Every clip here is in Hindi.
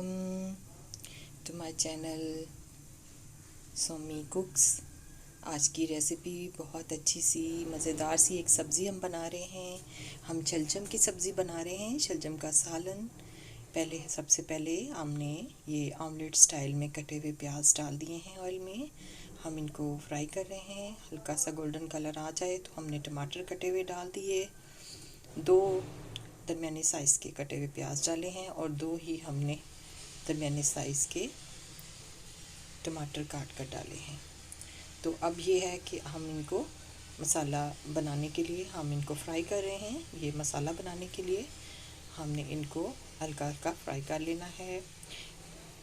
To my channel Somi cooks. आज की रेसिपी बहुत अच्छी सी मज़ेदार सी एक सब्ज़ी हम बना रहे हैं। हम शलजम की सब्ज़ी बना रहे हैं, शलजम का सालन। सबसे पहले हमने ये ऑमलेट स्टाइल में कटे हुए प्याज डाल दिए हैं ऑयल में। हम इनको फ्राई कर रहे हैं। हल्का सा गोल्डन कलर आ जाए तो हमने टमाटर कटे हुए डाल दिए। 2 दरमियाने साइज़ के कटे हुए प्याज डाले हैं और 2 ही हमने दरमियाने साइज़ के टमाटर काट कर डाले हैं। तो अब ये है कि हम इनको मसाला बनाने के लिए हम इनको फ्राई कर रहे हैं। ये मसाला बनाने के लिए हमने इनको हल्का हल्का फ्राई कर लेना है।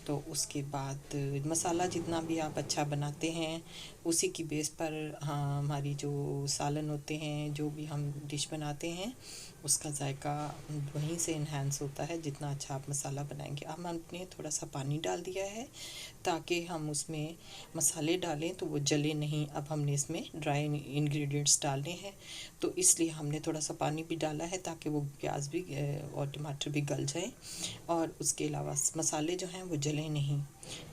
तो उसके बाद मसाला जितना भी आप अच्छा बनाते हैं उसी की बेस पर हमारी जो सालन होते हैं, जो भी हम डिश बनाते हैं, उसका जायका वहीं से इन्हांस होता है जितना अच्छा आप मसाला बनाएंगे। अब हमने थोड़ा सा पानी डाल दिया है ताकि हम उसमें मसाले डालें तो वो जले नहीं। अब हमने इसमें ड्राई इंग्रेडिएंट्स डालने हैं, तो इसलिए हमने थोड़ा सा पानी भी डाला है ताकि वो प्याज भी और टमाटर भी गल जाए और उसके अलावा मसाले जो हैं वो जले नहीं।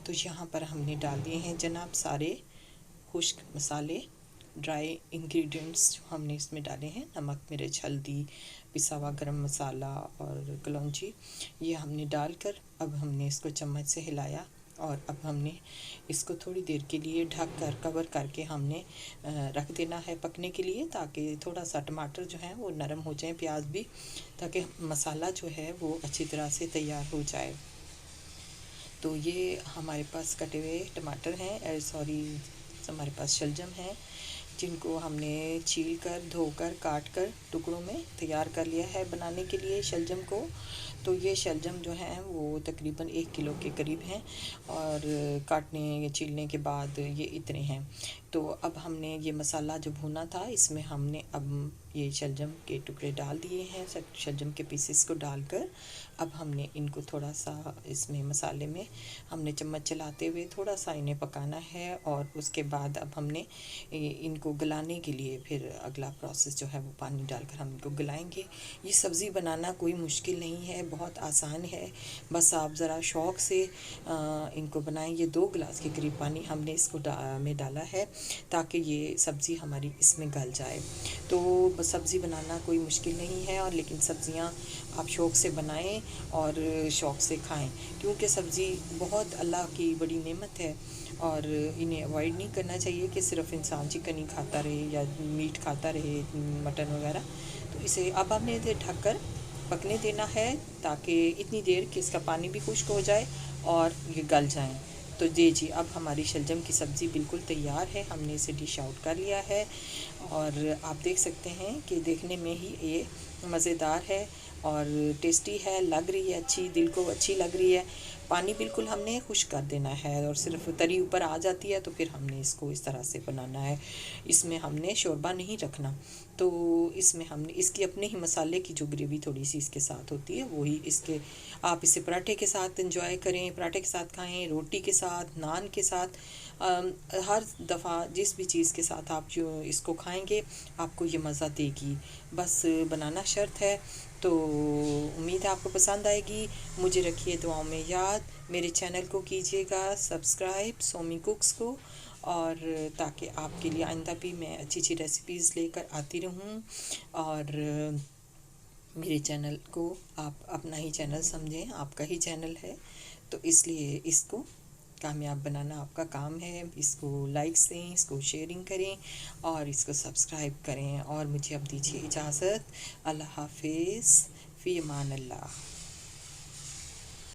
तो यहाँ पर हमने डाल दिए हैं जनाब सारे खुश्क मसाले, ड्राई इंग्रेडिएंट्स जो हमने इसमें डाले हैं, नमक, मिर्च, हल्दी, पिसा हुआ गरम मसाला और कलौंजी, ये हमने डालकर अब हमने इसको चम्मच से हिलाया और अब हमने इसको थोड़ी देर के लिए ढक कर कवर करके हमने रख देना है पकने के लिए, ताकि थोड़ा सा टमाटर जो है वो नरम हो जाए, प्याज भी, ताकि मसाला जो है वो अच्छी तरह से तैयार हो जाए। तो ये हमारे पास कटे हुए टमाटर हैं, हमारे पास शलजम है जिनको हमने छील कर, धोकर, काट कर टुकड़ों में तैयार कर लिया है बनाने के लिए शलजम को। तो ये शलजम जो हैं वो तकरीबन 1 किलो के करीब हैं और काटने छीलने के बाद ये इतने हैं। तो अब हमने ये मसाला जो भुना था इसमें हमने अब ये शलजम के टुकड़े डाल दिए हैं। शलजम के पीसेस को डालकर अब हमने इनको थोड़ा सा इसमें मसाले में हमने चम्मच चलाते हुए थोड़ा सा इन्हें पकाना है और उसके बाद अब हमने इनको गलाने के लिए फिर अगला प्रोसेस जो है वो पानी डालकर हम इनको गलाएंगे। ये सब्ज़ी बनाना कोई मुश्किल नहीं है, बहुत आसान है, बस आप ज़रा शौक़ से इनको बनाएं। ये 2 गिलास के करीब पानी हमने इसको में डाला है ताकि ये सब्ज़ी हमारी इसमें गल जाए। तो सब्ज़ी बनाना कोई मुश्किल नहीं है, और लेकिन सब्ज़ियां आप शौक़ से बनाएं और शौक़ से खाएं, क्योंकि सब्ज़ी बहुत अल्लाह की बड़ी नेमत है और इन्हें अवॉइड नहीं करना चाहिए कि सिर्फ इंसान चिकन ही खाता रहे या मीट खाता रहे, मटन वगैरह। तो इसे अब हमने इसे ढककर पकने देना है ताकि इतनी देर कि इसका पानी भी खुश्क हो जाए और ये गल जाएं। तो जी अब हमारी शलजम की सब्ज़ी बिल्कुल तैयार है, हमने इसे डिश आउट कर लिया है और आप देख सकते हैं कि देखने में ही ये मज़ेदार है और टेस्टी है, लग रही है अच्छी, दिल को अच्छी लग रही है। पानी बिल्कुल हमने खुश्क कर देना है और सिर्फ तरी ऊपर आ जाती है तो फिर हमने इसको इस तरह से बनाना है। इसमें हमने शोरबा नहीं रखना, तो इसमें हमने इसकी अपने ही मसाले की जो ग्रेवी थोड़ी सी इसके साथ होती है वही इसके, आप इसे पराठे के साथ एंजॉय करें, पराठे के साथ खाएं, रोटी के साथ, नान के साथ, हर दफ़ा जिस भी चीज़ के साथ आप जो इसको खाएंगे आपको ये मज़ा देगी। बस बनाना शर्त है। तो उम्मीद है आपको पसंद आएगी। मुझे रखिए दुआओं में याद, मेरे चैनल को कीजिएगा सब्सक्राइब सोमी कुक्स को, और ताकि आपके लिए आइंदा भी मैं अच्छी अच्छी रेसिपीज़ लेकर आती रहूं और मेरे चैनल को आप अपना ही चैनल समझें, आपका ही चैनल है, तो इसलिए इसको कामयाब बनाना आपका काम है। इसको लाइक्स दें, इसको शेयरिंग करें और इसको सब्सक्राइब करें। और मुझे अब दीजिए इजाज़त। अल्लाह हाफिज़, फ़ी अमान अल्लाह।